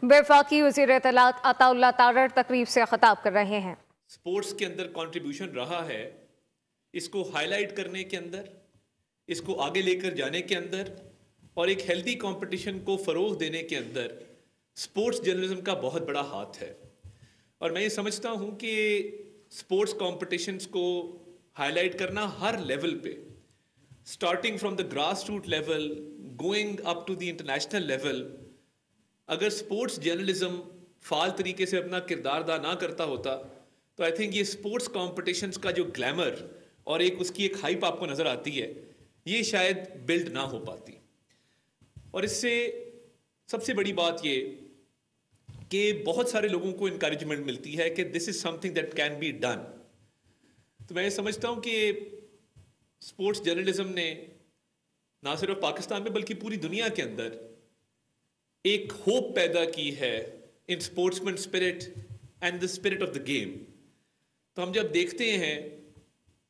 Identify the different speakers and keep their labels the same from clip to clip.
Speaker 1: वफाकी वज़ीर इत्तलात अताउल्लाह तारड़ तकरीब से खिताब कर रहे हैं।
Speaker 2: स्पोर्ट्स के अंदर कंट्रीब्यूशन रहा है, इसको हाईलाइट करने के अंदर, इसको आगे लेकर जाने के अंदर और एक हेल्दी कंपटीशन को फ़रोग़ देने के अंदर स्पोर्ट्स जर्नलिज्म का बहुत बड़ा हाथ है। और मैं ये समझता हूँ कि स्पोर्ट्स कॉम्पिटिशन्स को हाईलाइट करना हर लेवल पे, starting from the grass root level going up to the international level, अगर स्पोर्ट्स जर्नलिज्म फ़ाल तरीके से अपना किरदार अदा ना करता होता तो आई थिंक ये स्पोर्ट्स कॉम्पिटिशन्स का जो ग्लैमर और एक उसकी एक हाइप आपको नज़र आती है, ये शायद बिल्ड ना हो पाती। और इससे सबसे बड़ी बात ये कि बहुत सारे लोगों को इनकरेजमेंट मिलती है कि this is something that can be done. तो मैं ये समझता हूँ कि स्पोर्ट्स जर्नलिज्म ने ना सिर्फ पाकिस्तान में बल्कि पूरी दुनिया के अंदर एक होप पैदा की है in sportsman spirit and the spirit of the game. तो हम जब देखते हैं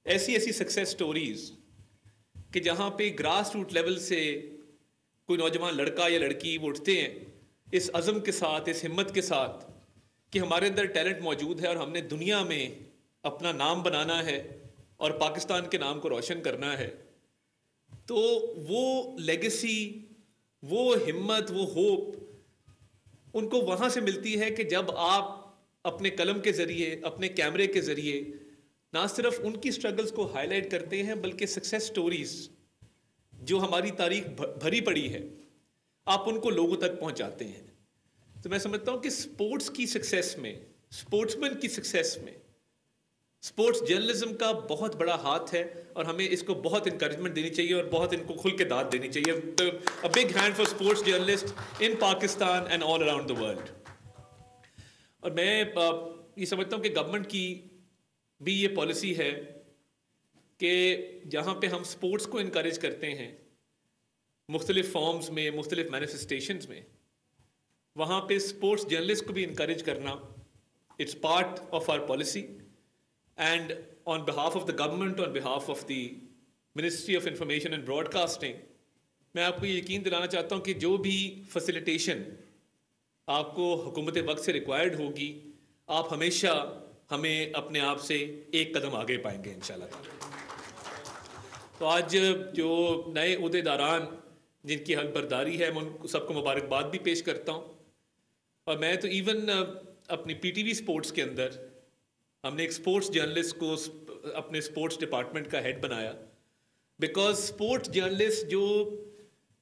Speaker 2: ऐसी ऐसी सक्सेस स्टोरीज कि जहाँ पे ग्रास रूट लेवल से कोई नौजवान लड़का या लड़की वो उठते हैं इस अज़म के साथ, इस हिम्मत के साथ कि हमारे अंदर टैलेंट मौजूद है और हमने दुनिया में अपना नाम बनाना है और पाकिस्तान के नाम को रोशन करना है, तो वो लेगेसी, वो हिम्मत, वो होप उनको वहाँ से मिलती है कि जब आप अपने कलम के ज़रिए, अपने कैमरे के ज़रिए ना सिर्फ उनकी स्ट्रगल्स को हाईलाइट करते हैं बल्कि सक्सेस स्टोरीज़ जो हमारी तारीख भरी पड़ी है आप उनको लोगों तक पहुंचाते हैं। तो मैं समझता हूं कि स्पोर्ट्स की सक्सेस में, स्पोर्ट्समैन की सक्सेस में स्पोर्ट्स जर्नलिज्म का बहुत बड़ा हाथ है और हमें इसको बहुत इंकरेजमेंट देनी चाहिए और बहुत इनको खुल के दाद देनी चाहिए। A big hand for sports journalist in Pakistan and all around the world. और मैं ये समझता हूं कि गवर्नमेंट की भी ये पॉलिसी है कि जहाँ पे हम स्पोर्ट्स को इनकरेज करते हैं मुख्तलिफ फॉर्म्स में, मुख्तलिफ मैनिफेस्टेशंस में, वहाँ पे स्पोर्ट्स जर्नलिस्ट को भी इनकरेज करना, it's part of our policy and on behalf of the government, on behalf of the ministry of information and broadcasting, मैं आपको ये यकीन दिलाना चाहता हूँ कि जो भी फैसिलिटेशन आपको हुकूमत वक्त से रिक्वायर्ड होगी, आप हमेशा हमें अपने आप से एक कदम आगे पाएंगे इंशाल्लाह। तो आज जो नए उहदेदारान जिनकी हलबरदारी है मैं उनको सबको मुबारकबाद भी पेश करता हूँ। और मैं तो इवन अपनी पीटीवी स्पोर्ट्स के अंदर हमने एक स्पोर्ट्स जर्नलिस्ट को अपने स्पोर्ट्स डिपार्टमेंट का हेड बनाया, बिकॉज स्पोर्ट्स जर्नलिस्ट जो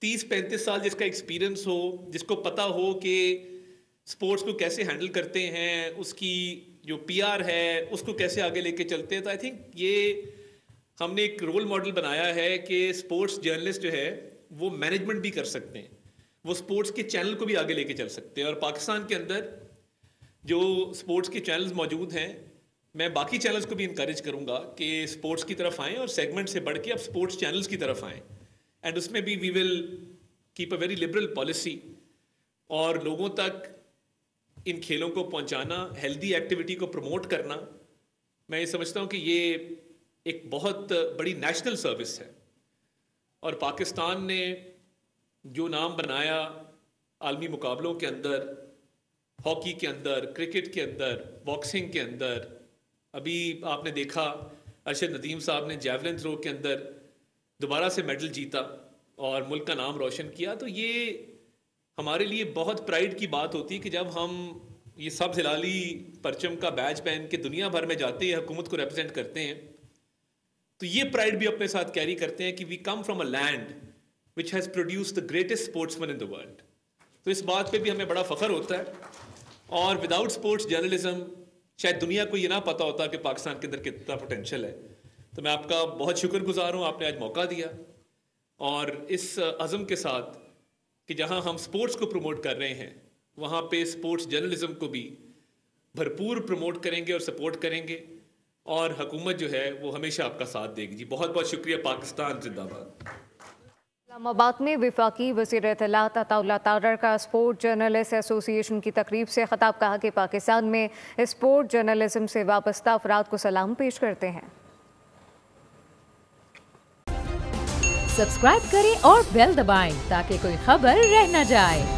Speaker 2: 30-35 साल जिसका एक्सपीरियंस हो, जिसको पता हो कि स्पोर्ट्स को कैसे हैंडल करते हैं, उसकी जो पीआर है उसको कैसे आगे लेके चलते हैं, तो आई थिंक ये हमने एक रोल मॉडल बनाया है कि स्पोर्ट्स जर्नलिस्ट जो है वो मैनेजमेंट भी कर सकते हैं, वो स्पोर्ट्स के चैनल को भी आगे लेके चल सकते हैं। और पाकिस्तान के अंदर जो स्पोर्ट्स के चैनल्स मौजूद हैं, मैं बाकी चैनल्स को भी इनकरेज करूंगा कि स्पोर्ट्स की तरफ आएँ और सेगमेंट से बढ़ के अब स्पोर्ट्स चैनल्स की तरफ आएँ एंड उसमें भी we will keep a very liberal policy और लोगों तक इन खेलों को पहुंचाना, हेल्दी एक्टिविटी को प्रमोट करना। मैं ये समझता हूँ कि ये एक बहुत बड़ी नेशनल सर्विस है और पाकिस्तान ने जो नाम बनाया आलमी मुकाबलों के अंदर, हॉकी के अंदर, क्रिकेट के अंदर, बॉक्सिंग के अंदर, अभी आपने देखा अरशद नदीम साहब ने जैवलिन थ्रो के अंदर दोबारा से मेडल जीता और मुल्क का नाम रोशन किया, तो ये हमारे लिए बहुत प्राइड की बात होती है कि जब हम ये सब्ज़ हिलाली परचम का बैज पहन के दुनिया भर में जाते हैं, हुकूमत को रिप्रेजेंट करते हैं, तो ये प्राइड भी अपने साथ कैरी करते हैं कि we come from a land which has produced the greatest sportsman in the world. तो इस बात पे भी हमें बड़ा फ़ख्र होता है और विदाउट स्पोर्ट्स जर्नलिज्म शायद दुनिया को ये ना पता होता कि पाकिस्तान के अंदर कितना पोटेंशियल है। तो मैं आपका बहुत शुक्रगुजार हूँ, आपने आज मौका दिया और इस अज़म के साथ कि जहाँ हम स्पोर्ट्स को प्रमोट कर रहे हैं वहाँ पे स्पोर्ट्स जर्नलिज्म को भी भरपूर प्रमोट करेंगे और सपोर्ट करेंगे और हुकूमत जो है वो हमेशा आपका साथ देगी। जी बहुत बहुत शुक्रिया। पाकिस्तान जिंदाबाद।
Speaker 1: इस्लामाबाद में वफाकी वज़ीर इत्तलात अताउल्लाह तारड़ का स्पोर्ट जर्नलिस्ट एसोसिएशन की तकरीब से खिताब, कहा कि पाकिस्तान में स्पोर्ट जर्नलिज्म से वाबस्ता अफराद को सलाम पेश करते हैं।
Speaker 3: सब्सक्राइब करें और बेल दबाएं ताकि कोई खबर रह न जाए।